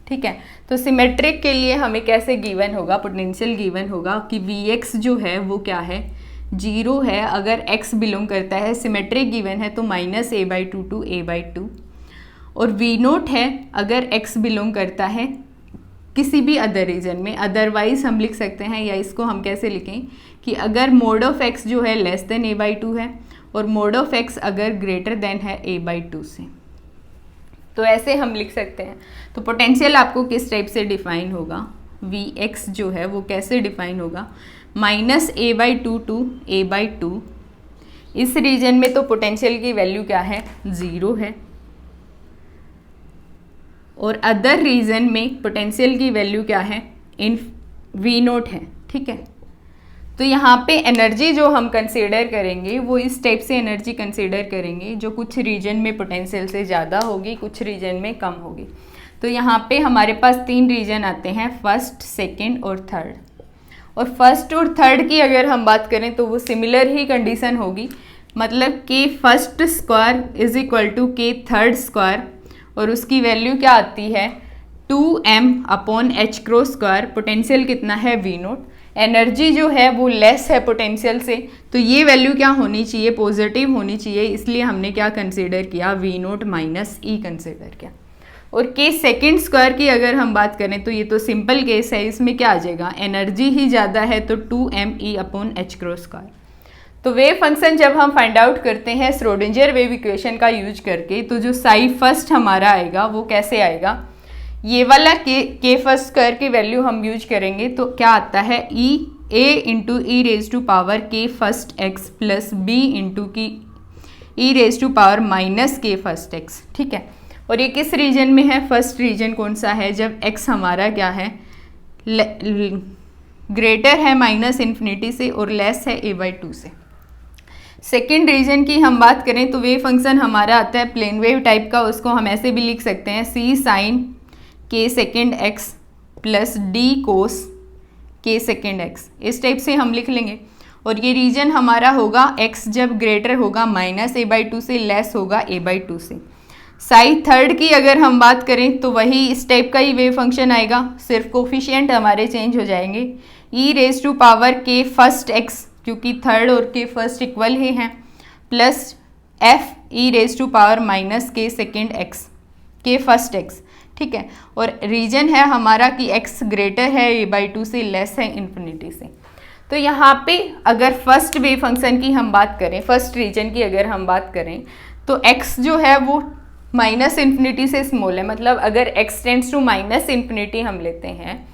ठीक है। तो सिमेट्रिक के लिए हमें कैसे गिवन होगा, पोटेंशियल गिवन होगा कि Vx जो है वो क्या है, 0 है अगर x बिलोंग करता है, सिमेट्रिक गिवन है तो -a/2 टू a/2, और V0 है अगर x बिलोंग करता है किसी भी अदर रीजन में। अदरवाइज हम लिख सकते हैं, या इसको हम कैसे लिखें कि अगर मोड ऑफ x जो है लेस देन a/2 है और मोड ऑफ x अगर ग्रेटर देन है a/2 से, तो ऐसे हम लिख सकते हैं। तो पोटेंशियल आपको किस टाइप से डिफाइन होगा, Vx जो है वो कैसे डिफाइन होगा, -a/2 टू a/2। इस रीजन में तो पोटेंशियल की वैल्यू क्या है, 0 है, और अदर रीजन में पोटेंशियल की वैल्यू क्या है, इन V0 है। ठीक है। तो यहाँ पे एनर्जी जो हम कंसीडर करेंगे वो इस टाइप से एनर्जी कंसीडर करेंगे जो कुछ रीजन में पोटेंशियल से ज़्यादा होगी, कुछ रीजन में कम होगी। तो यहाँ पे हमारे पास 3 रीजन आते हैं, फर्स्ट, सेकंड और थर्ड। और फर्स्ट और थर्ड की अगर हम बात करें तो वो सिमिलर ही कंडीशन होगी, मतलब कि first square is equal to K third square, और उसकी वैल्यू क्या आती है, 2m/h क्रॉस स्क्वायर। पोटेंशियल कितना है, V0। एनर्जी जो है वो लेस है पोटेंशियल से, तो ये वैल्यू क्या होनी चाहिए, पॉजिटिव होनी चाहिए, इसलिए हमने क्या कंसीडर किया, V0 माइनस ई कंसीडर किया। और केस सेकेंड स्क्वायर की अगर हम बात करें तो ये तो सिंपल केस है, इसमें क्या आ जाएगा, एनर्जी ही ज़्यादा है तो 2me/h क्रॉस स्क्वायर। तो वेव फंक्शन जब हम फाइंड आउट करते हैं श्रोडिंजर वेव इक्वेशन का यूज करके, तो जो साई फर्स्ट हमारा आएगा वो कैसे आएगा, ये वाला के फर्स्ट स्क्वायर की वैल्यू हम यूज करेंगे तो क्या आता है, a into e raise to power के first x plus b into की e raise to power minus k first x। ठीक है। और ये किस रीजन में है, फर्स्ट रीजन कौन सा है, जब x हमारा क्या है, ग्रेटर है -∞ से और लेस है a/2 से। सेकेंड रीजन की हम बात करें तो वेव फंक्शन हमारा आता है प्लेन वेव टाइप का, उसको हम ऐसे भी लिख सकते हैं, c साइन के सेकेंड x प्लस d कोस के सेकेंड x, इस टाइप से हम लिख लेंगे। और ये रीजन हमारा होगा x जब ग्रेटर होगा -a/2 से, लेस होगा a/2 से। साई थर्ड की अगर हम बात करें तो वही इस टाइप का ही वेव फंक्शन आएगा, सिर्फ कोफिशिएंट हमारे चेंज हो जाएंगे, ई रेज टू पावर के फर्स्ट x, क्योंकि थर्ड और के फर्स्ट इक्वल ही हैं, plus f E raise to power minus K second x, K first x। ठीक है। और रीजन है हमारा कि x ग्रेटर है a/2 से, लेस है इन्फिनिटी से। तो यहाँ पे अगर फर्स्ट वेव फंक्शन की हम बात करें, फर्स्ट रीजन की अगर हम बात करें तो x जो है वो -∞ से स्मॉल है, मतलब अगर x टेंड्स टू -∞ हम लेते हैं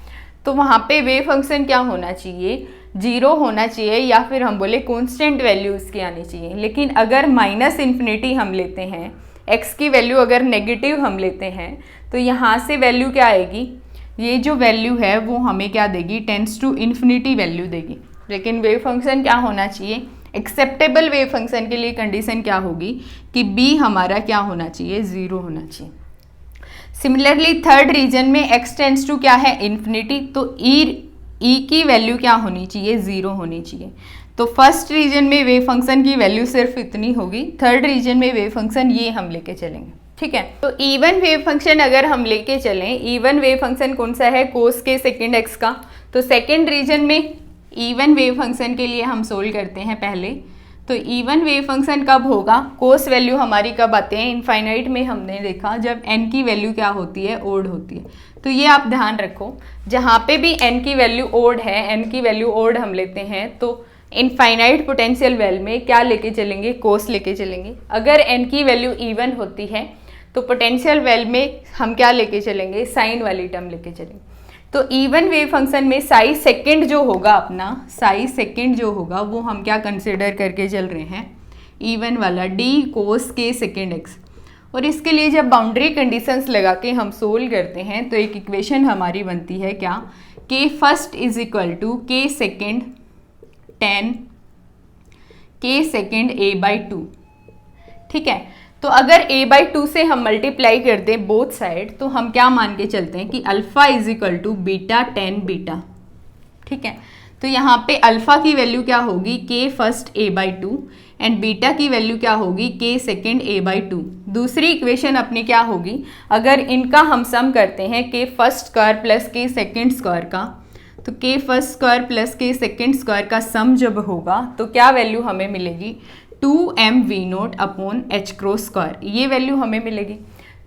तो वहाँ पे वेव फंक्शन क्या होना चाहिए, 0 होना चाहिए, या फिर हम बोले कॉन्स्टेंट वैल्यू उसकी आनी चाहिए। लेकिन अगर -∞ हम लेते हैं, x की वैल्यू अगर नेगेटिव हम लेते हैं तो यहाँ से वैल्यू क्या आएगी, ये जो वैल्यू है वो हमें क्या देगी, टेंड्स टू इन्फिनिटी वैल्यू देगी। लेकिन वेव फंक्शन क्या होना चाहिए, एक्सेप्टेबल वेव फंक्शन के लिए कंडीशन क्या होगी कि b हमारा क्या होना चाहिए, 0 होना चाहिए। सिमिलरली थर्ड रीजन में x टेंड्स टू क्या है, इन्फिनिटी, तो e की वैल्यू क्या होनी चाहिए, 0 होनी चाहिए। तो फर्स्ट रीजन में वेव फंक्शन की वैल्यू सिर्फ इतनी होगी, थर्ड रीजन में वेव फंक्शन ये हम लेके चलेंगे। ठीक है। तो इवन वेव फंक्शन अगर हम लेके चलें, इवन वेव फंक्शन कौन सा है, कोस के सेकेंड x का। तो सेकेंड रीजन में इवन वेव फंक्शन के लिए हम सोल्व करते हैं पहले तो इवन वेव फंक्शन कब होगा, कोस वैल्यू हमारी कब आते हैं, इनफाइनाइट में हमने देखा जब n की वैल्यू क्या होती है, ओड होती है। तो ये आप ध्यान रखो, जहाँ पे भी n की वैल्यू ओड है, n की वैल्यू ओड हम लेते हैं तो इनफाइनाइट पोटेंशियल वेल में क्या लेके चलेंगे, कोस लेके चलेंगे। अगर n की वैल्यू इवन होती है तो पोटेंशियल वेल में हम क्या लेके चलेंगे, साइन वाली टर्म लेके चलेंगे। तो इवन वेव फंक्शन में साई सेकेंड जो होगा अपना, साई सेकेंड जो होगा वो हम क्या कंसिडर करके चल रहे हैं, इवन वाला डी कोस के सेकेंड एक्स। और इसके लिए जब बाउंड्री कंडीशंस लगा के हम सोल्व करते हैं तो एक इक्वेशन हमारी बनती है क्या, के फर्स्ट इज इक्वल टू के सेकेंड टेन के सेकेंड ए बाई टू। ठीक है, तो अगर a बाई टू से हम मल्टीप्लाई कर दें बोथ साइड तो हम क्या मान के चलते हैं कि alpha is equal to beta ten beta. ठीक है, तो यहाँ पे अल्फा की वैल्यू क्या होगी, के first a by two and beta की वैल्यू क्या होगी, के सेकेंड a बाई टू। दूसरी इक्वेशन अपनी क्या होगी, अगर इनका हम सम करते हैं के फर्स्ट स्क्वायर प्लस के सेकेंड स्क्वायर का, तो के फर्स्ट स्क्वायर प्लस के सेकेंड स्क्वायर का सम जब होगा तो क्या वैल्यू हमें मिलेगी, 2mv0 upon h cross square, ये वैल्यू हमें मिलेगी।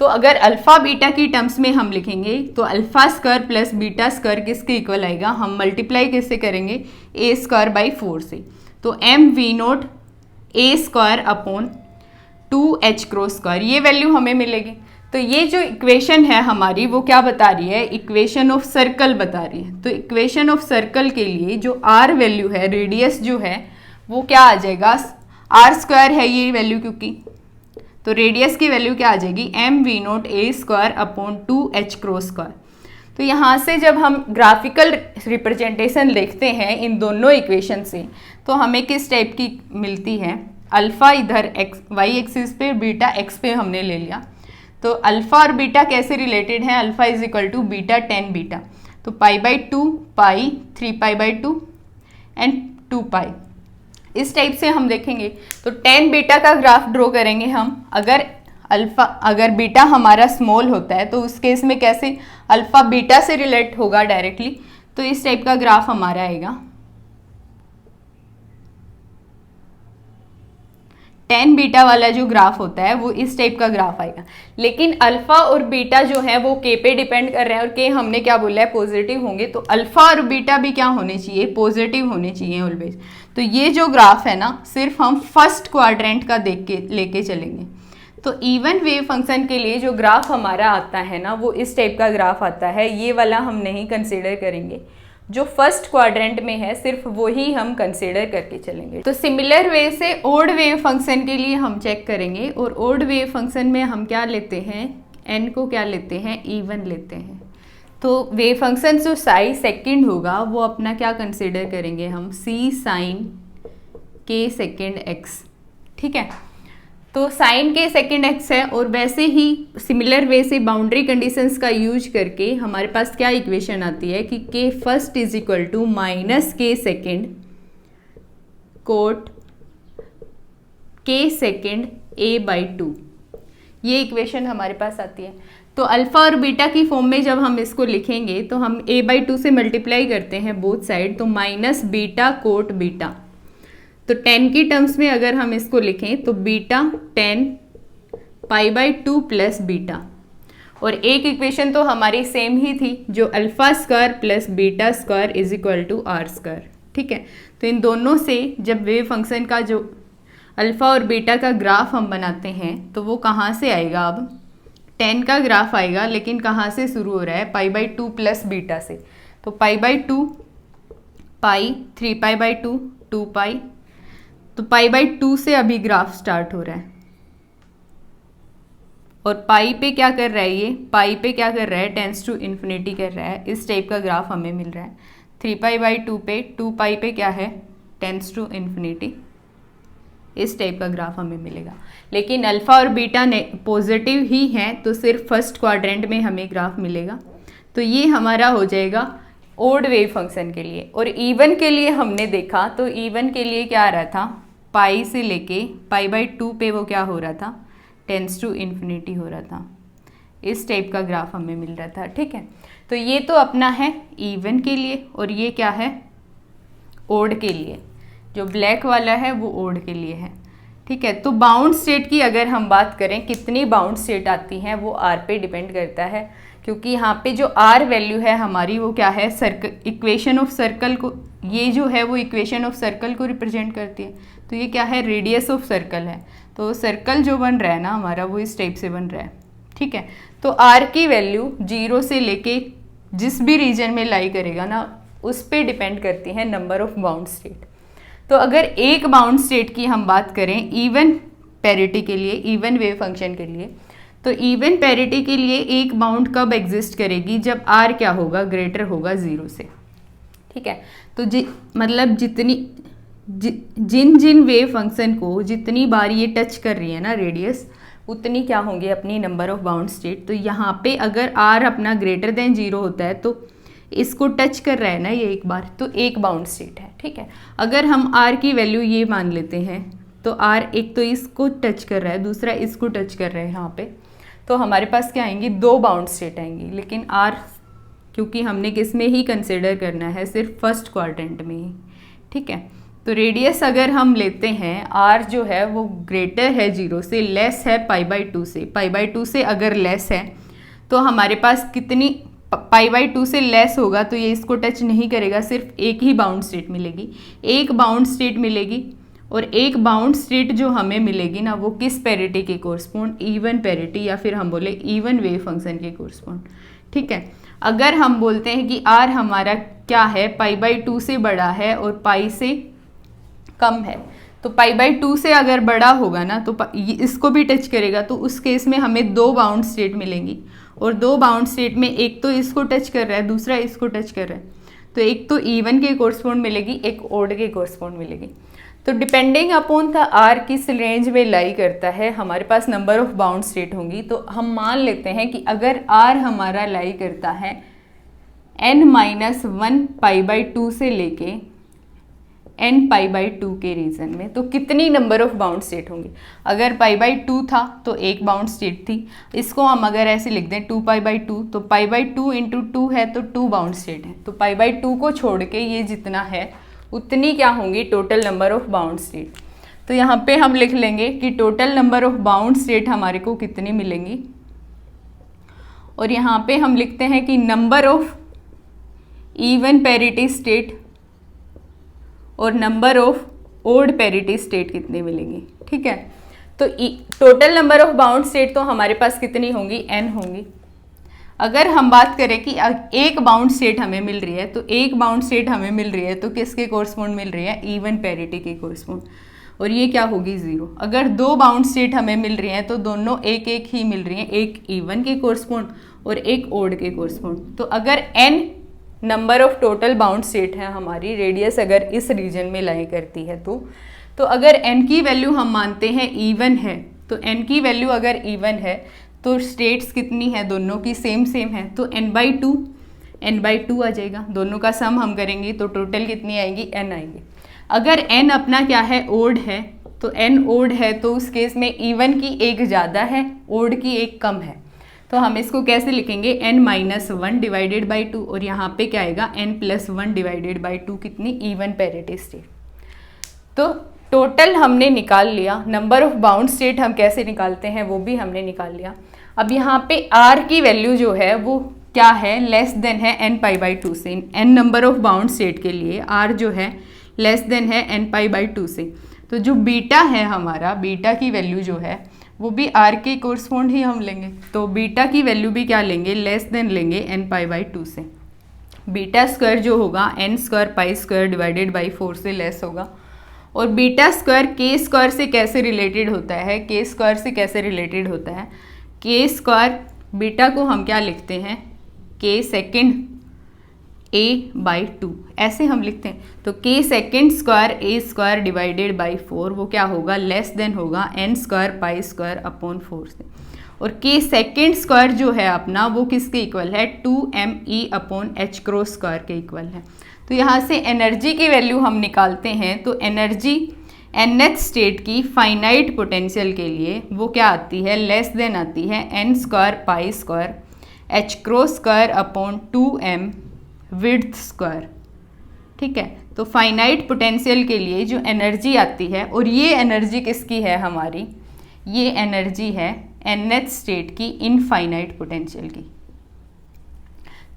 तो अगर अल्फा बीटा की टर्म्स में हम लिखेंगे तो alpha square plus beta square किसके इक्वल आएगा, हम मल्टीप्लाई किससे करेंगे, a स्क्वायर बाई 4 से। तो mv0 a square upon 2h cross square, ये वैल्यू हमें मिलेगी। तो ये जो इक्वेशन है हमारी वो क्या बता रही है, इक्वेशन ऑफ सर्कल बता रही है। तो इक्वेशन ऑफ सर्कल के लिए जो r वैल्यू है, रेडियस जो है वो क्या आ जाएगा, आर स्क्वायर है ये वैल्यू क्योंकि, तो रेडियस की वैल्यू क्या आ जाएगी, mv0 a square upon 2h cross square. तो यहाँ से जब हम ग्राफिकल रिप्रेजेंटेशन देखते हैं इन दोनों इक्वेशन से तो हमें किस टाइप की मिलती है, अल्फा इधर एक्स वाई एक्सिस पे, बीटा एक्स पे हमने ले लिया। तो अल्फा और बीटा कैसे रिलेटेड है, alpha is equal to beta ten beta, तो pi by two pi 3 pi by 2 and 2 pi, इस टाइप से हम देखेंगे। तो टेन बीटा का ग्राफ ड्रॉ करेंगे हम, अगर बीटा हमारा स्मॉल होता है तो उस केस में कैसे, अल्फा बीटा से रिलेट होगा डायरेक्टली, तो इस टाइप का ग्राफ हमारा आएगा। टेन बीटा वाला जो ग्राफ होता है वो इस टाइप का ग्राफ आएगा। लेकिन अल्फा और बीटा जो है वो के पे डिपेंड कर रहे हैं और के हमने क्या बोला है, पॉजिटिव होंगे। तो अल्फा और बीटा भी क्या होने चाहिए, पॉजिटिव होने चाहिए ऑलवेज। तो ये जो ग्राफ है ना, सिर्फ हम फर्स्ट क्वाड्रेंट का देख के लेके चलेंगे। तो इवन वेव फंक्शन के लिए जो ग्राफ हमारा आता है ना वो इस टाइप का ग्राफ आता है, ये वाला हम नहीं कंसिडर करेंगे। जो फर्स्ट क्वाड्रेंट में है सिर्फ वो ही हम कंसिडर करके चलेंगे। तो सिमिलर वे से ओड वेव फंक्शन के लिए हम चेक करेंगे, और ओड वेव फंक्शन में हम क्या लेते हैं, एन को क्या लेते हैं, इवन लेते हैं। तो वेव फंक्शन जो साई सेकेंड होगा वो अपना क्या कंसिडर करेंगे हम, सी साइन के सेकेंड एक्स। ठीक है, तो साइन के सेकेंड एक्स है, और वैसे ही सिमिलर वे से बाउंड्री कंडीशंस का यूज करके हमारे पास क्या इक्वेशन आती है कि K first is equal to minus K second cot K second A by two, ये इक्वेशन हमारे पास आती है। तो अल्फा और बीटा की फॉर्म में जब हम इसको लिखेंगे तो हम a बाई टू से मल्टीप्लाई करते हैं बोथ साइड, तो माइनस बीटा कोट बीटा। तो 10 की टर्म्स में अगर हम इसको लिखें तो beta 10 pi by 2 plus beta, और एक इक्वेशन तो हमारी सेम ही थी जो alpha square plus beta square is equal to R square. ठीक है, तो इन दोनों से जब वेव फंक्शन का जो अल्फा और बीटा का ग्राफ हम बनाते हैं तो वो कहाँ से आएगा, अब 10 का ग्राफ आएगा, लेकिन कहाँ से शुरू हो रहा है, पाई बाई 2 प्लस बीटा से। तो pi by 2 pi 3 pi by 2 2 पाई, तो पाई बाई 2 से अभी ग्राफ स्टार्ट हो रहा है, और पाई पे क्या कर रहा है, ये पाई पे क्या कर रहा है, टेंस टू इन्फिनिटी कर रहा है। इस टाइप का ग्राफ हमें मिल रहा है। 3 पाई बाई 2 पे 2 पाई पे क्या है, टेंस टू इन्फिनिटी, इस टाइप का ग्राफ हमें मिलेगा। लेकिन अल्फा और बीटा ने पॉजिटिव ही हैं तो सिर्फ फर्स्ट क्वाड्रेंट में हमें ग्राफ मिलेगा। तो ये हमारा हो जाएगा ओड वेव फंक्शन के लिए। और इवन के लिए हमने देखा तो इवन के लिए क्या आ रहा था, पाई से लेके पाई बाई 2 पे वो क्या हो रहा था, टेंस टू इन्फिनिटी हो रहा था। इस टाइप का ग्राफ हमें मिल रहा था। ठीक है, तो ये तो अपना है इवन के लिए, और ये क्या है, ओड के लिए। जो ब्लैक वाला है वो ओड के लिए है, ठीक है। तो बाउंड स्टेट की अगर हम बात करें कितनी बाउंड स्टेट आती हैं वो आर पे डिपेंड करता है, क्योंकि यहाँ पे जो आर वैल्यू है हमारी वो क्या है, सर्कल, इक्वेशन ऑफ सर्कल को, ये जो है वो इक्वेशन ऑफ सर्कल को रिप्रेजेंट करती है। तो ये क्या है, रेडियस ऑफ सर्कल है। तो सर्कल जो बन रहा है ना हमारा वो इस टाइप से बन रहा है, ठीक है। तो आर की वैल्यू 0 से लेके जिस भी रीजन में लाई करेगा ना उस पे डिपेंड करती है नंबर ऑफ बाउंड स्टेट। तो अगर एक बाउंड स्टेट की हम बात करें इवन पैरिटी के लिए, इवन वेव फंक्शन के लिए, तो इवन पैरिटी के लिए एक बाउंड कब एग्जिस्ट करेगी, जब आर क्या होगा, ग्रेटर होगा 0 से, ठीक है। तो मतलब जिन जिन वेव फंक्शन को जितनी बार ये टच कर रही है ना रेडियस, उतनी क्या होंगे अपनी नंबर ऑफ बाउंड स्टेट। तो यहाँ पे अगर आर अपना ग्रेटर देन 0 होता है तो इसको टच कर रहा है ना ये एक बार, तो एक बाउंड स्टेट है, ठीक है। अगर हम आर की वैल्यू ये मान लेते हैं तो आर एक तो इसको टच कर रहा है, दूसरा इसको टच कर रहा है यहाँ पे, तो हमारे पास क्या आएंगी, 2 बाउंड स्टेट आएंगी। लेकिन आर क्योंकि हमने किस में ही कंसिडर करना है, सिर्फ फर्स्ट क्वाड्रेंट में ही, ठीक है। तो रेडियस अगर हम लेते हैं आर जो है वो ग्रेटर है 0 से, लेस है π/2 से, π/2 से अगर लेस है तो हमारे पास कितनी, π/2 से लेस होगा तो ये इसको टच नहीं करेगा, सिर्फ एक ही बाउंड स्टेट मिलेगी, एक बाउंड स्टेट मिलेगी। और एक बाउंड स्टेट जो हमें मिलेगी ना वो किस पैरिटी के कोरस्पोंड, इवन पैरिटी, या फिर हम बोले इवन वेव फंक्शन के कोरस्पोंड, ठीक है। अगर हम बोलते हैं कि आर हमारा क्या है, π/2 से बड़ा है और पाई से कम है, तो π/2 से अगर बड़ा होगा ना तो इसको भी टच करेगा, तो उस केस में हमें 2 बाउंड स्टेट मिलेंगी। और 2 बाउंड स्टेट में एक तो इसको टच कर रहा है, दूसरा इसको टच कर रहा है, तो एक तो इवन के कोरस्पोंड मिलेगी, एक ओड के कोरस्पोंड मिलेगी। तो डिपेंडिंग अपॉन द आर किस रेंज में लाई करता है हमारे पास नंबर ऑफ बाउंड स्टेट होंगी। तो हम मान लेते हैं कि अगर आर हमारा लाई करता है n-1 π/2 से लेके n π/2 के रीजन में, तो कितनी नंबर ऑफ बाउंड स्टेट होंगी। अगर π/2 था तो एक बाउंड स्टेट थी, इसको हम अगर ऐसे लिख दें 2 π/2, तो π/2 × 2 है तो 2 बाउंड स्टेट है। तो π/2 को छोड़ के ये जितना है उतनी क्या होंगी, total number of bound state. तो यहाँ पे हम लिख लेंगे कि total number of bound state हमारे को कितनी मिलेंगी, और यहाँ पे हम लिखते हैं कि number of even parity state और number of odd parity state कितनी मिलेंगी, ठीक है। तो total number of bound state तो हमारे पास कितनी होंगी, n होंगी। अगर हम बात करें कि एक बाउंड स्टेट हमें मिल रही है, तो एक बाउंड स्टेट हमें मिल रही है तो किसके कोरस्पोंड मिल रही है, इवन पैरिटी के कोरस्पोंड, और ये क्या होगी 0। अगर 2 बाउंड स्टेट हमें मिल रही हैं तो दोनों एक एक ही मिल रही हैं, एक इवन के कोरस्पोंड और एक ओड के कोरस्पोंड। तो अगर n number of total bound state है हमारी, रेडियस अगर इस रीजन में लाई करती है तो अगर n की वैल्यू हम मानते हैं इवन है, तो n की वैल्यू अगर इवन है तो स्टेट्स कितनी है, दोनों की सेम है, तो n/2 आ जाएगा। दोनों का सम हम करेंगे तो टोटल कितनी आएगी, n आएगी। अगर n अपना क्या है, ओड है, तो n ओड है तो उस केस में इवन की एक ज़्यादा है, ओड की एक कम है। तो हम इसको कैसे लिखेंगे, n-1 डिवाइडेड बाई 2, और यहाँ पे क्या आएगा n+1 डिवाइडेड बाई 2, कितनी, इवन पैरिटी स्टेट। तो टोटल हमने निकाल लिया, नंबर ऑफ बाउंड स्टेट हम कैसे निकालते हैं वो भी हमने निकाल लिया। अब यहाँ पे r की वैल्यू जो है वो क्या है, लेस देन है n π/2 से। n number of bound state के लिए r जो है लेस देन है n π/2 से। तो जो बीटा है हमारा, बीटा की वैल्यू जो है वो भी r के कोरस्पोंड ही हम लेंगे, तो बीटा की वैल्यू भी क्या लेंगे, लेस देन लेंगे n π/2 से। बीटा स्क्वायर जो होगा n² π² डिवाइडेड बाई 4 से लेस होगा। और बीटा स्क्वायर के स्क्वायर से कैसे रिलेटेड होता है, के स्क्वायर से कैसे रिलेटेड होता है, के स्क्वायर बीटा को हम क्या लिखते हैं, के सेकेंड a/2 ऐसे हम लिखते हैं। तो के second square a² divided by 4 वो क्या होगा, लेस देन होगा n² π² अपॉन 4 से। और के सेकेंड स्क्वायर जो है अपना वो किसके इक्वल है, 2me अपॉन h² के इक्वल है। तो यहाँ से एनर्जी की वैल्यू हम निकालते हैं, तो एनर्जी nth स्टेट की फाइनाइट पोटेंशियल के लिए वो क्या आती है, लेस देन आती है n² π² h² upon 2m width square, ठीक है। तो फाइनाइट पोटेंशियल के लिए जो एनर्जी आती है, और ये एनर्जी किसकी है हमारी, ये एनर्जी है nth स्टेट की इनफाइनाइट पोटेंशियल की।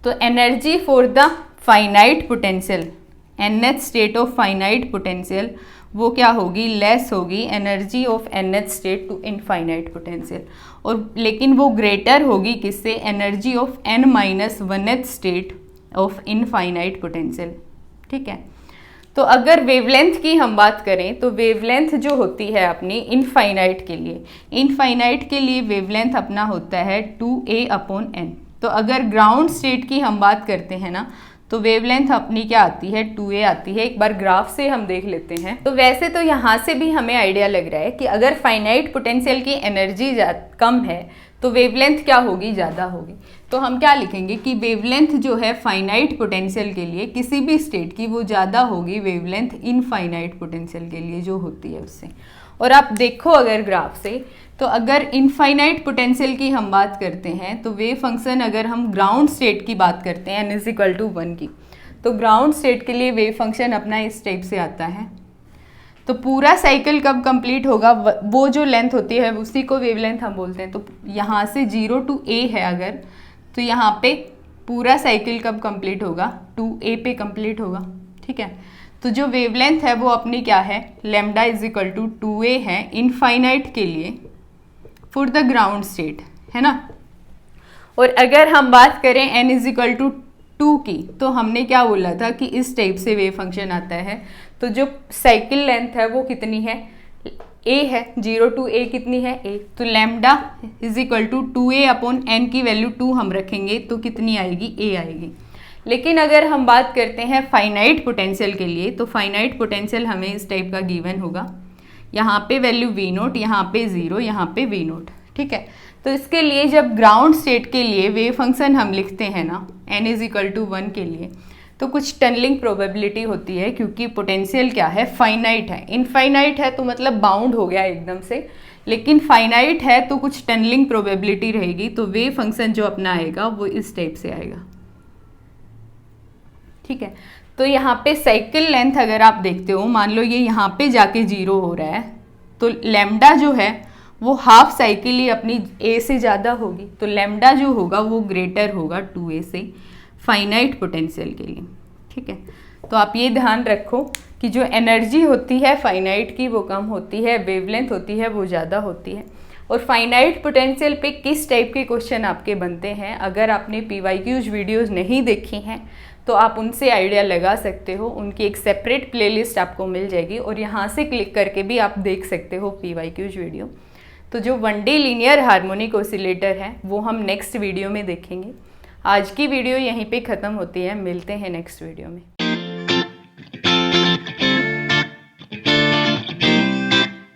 तो energy for the finite potential, nth state of finite potential, वो क्या होगी, लेस होगी energy of nth state to infinite potential, और लेकिन वो ग्रेटर होगी किससे, energy of n-1th state of infinite potential. ठीक है। तो अगर वेवलेंथ की हम बात करें तो वेवलेंथ जो होती है अपनी इनफाइनाइट के लिए, इनफाइनाइट के लिए वेवलेंथ अपना होता है 2a/n। तो अगर ग्राउंड स्टेट की हम बात करते हैं ना, तो वेवलेंथ अपनी क्या आती है, 2a आती है। एक बार ग्राफ से हम देख लेते हैं। तो वैसे तो यहाँ से भी हमें आइडिया लग रहा है कि अगर फाइनाइट पोटेंशियल की एनर्जी कम है तो वेवलेंथ क्या होगी, ज़्यादा होगी। तो हम क्या लिखेंगे कि वेवलेंथ जो है फाइनाइट पोटेंशियल के लिए किसी भी स्टेट की, वो ज़्यादा होगी वेवलेंथ इनफाइनाइट पोटेंशियल के लिए जो होती है उससे। और आप देखो अगर ग्राफ से, तो अगर इनफाइनाइट पोटेंशियल की हम बात करते हैं तो वेव फंक्शन, अगर हम ग्राउंड स्टेट की बात करते हैं n=1 की, तो ग्राउंड स्टेट के लिए वेव फंक्शन अपना इस टाइप से आता है। तो पूरा साइकिल कब कंप्लीट होगा, वो जो लेंथ होती है उसी को वेवलेंथ हम बोलते हैं। तो यहाँ से 0 to a है अगर, तो यहाँ पे पूरा साइकिल कब कंप्लीट होगा, 2a पे कंप्लीट होगा। ठीक है। तो जो वेवलेंथ है वो अपनी क्या है, λ=2a है इनफाइनाइट के लिए फॉर द ग्राउंड स्टेट, है ना। और अगर हम बात करें n=2 की, तो हमने क्या बोला था कि इस टाइप से वेव फंक्शन आता है। तो जो साइकिल लेंथ है वो कितनी है, a है, 0 to a कितनी है, a। तो λ=2a/n की वैल्यू 2 हम रखेंगे तो कितनी आएगी, a आएगी। लेकिन अगर हम बात करते हैं फाइनाइट पोटेंशियल के लिए, तो फाइनाइट पोटेंशियल हमें इस टाइप का गिवन होगा, यहाँ पे वैल्यू v0, यहाँ पे 0, यहाँ पे v0। ठीक है। तो इसके लिए जब ग्राउंड स्टेट के लिए वेव फंक्शन हम लिखते हैं ना n=1 के लिए, तो कुछ टनलिंग प्रोबेबिलिटी होती है, क्योंकि पोटेंशियल क्या है, फाइनाइट है। इनफाइनाइट है तो मतलब बाउंड हो गया एकदम से, लेकिन फाइनाइट है तो कुछ टनलिंग प्रोबेबिलिटी रहेगी। तो वेव फंक्शन जो अपना आएगा वो इस टाइप से आएगा। ठीक है। तो यहाँ पे साइकिल लेंथ अगर आप देखते हो, मान लो ये यहाँ पे जाके 0 हो रहा है, तो लैम्डा जो है वो हाफ साइकिल ही अपनी a से ज़्यादा होगी। तो लैम्डा जो होगा वो ग्रेटर होगा 2a से फाइनाइट पोटेंशियल के लिए। ठीक है। तो आप ये ध्यान रखो कि जो एनर्जी होती है फाइनाइट की वो कम होती है, वेवलेंथ होती है वो ज़्यादा होती है। और फाइनाइट पोटेंशियल पे किस टाइप के क्वेश्चन आपके बनते हैं, अगर आपने PYQs वीडियोस नहीं देखी हैं तो आप उनसे आइडिया लगा सकते हो। उनकी एक सेपरेट प्लेलिस्ट आपको मिल जाएगी, और यहाँ से क्लिक करके भी आप देख सकते हो PYQs वीडियो। तो जो 1D लीनियर हार्मोनिक ऑसिलेटर है वो हम नेक्स्ट वीडियो में देखेंगे। आज की वीडियो यहीं पे ख़त्म होती है, मिलते हैं नेक्स्ट वीडियो में।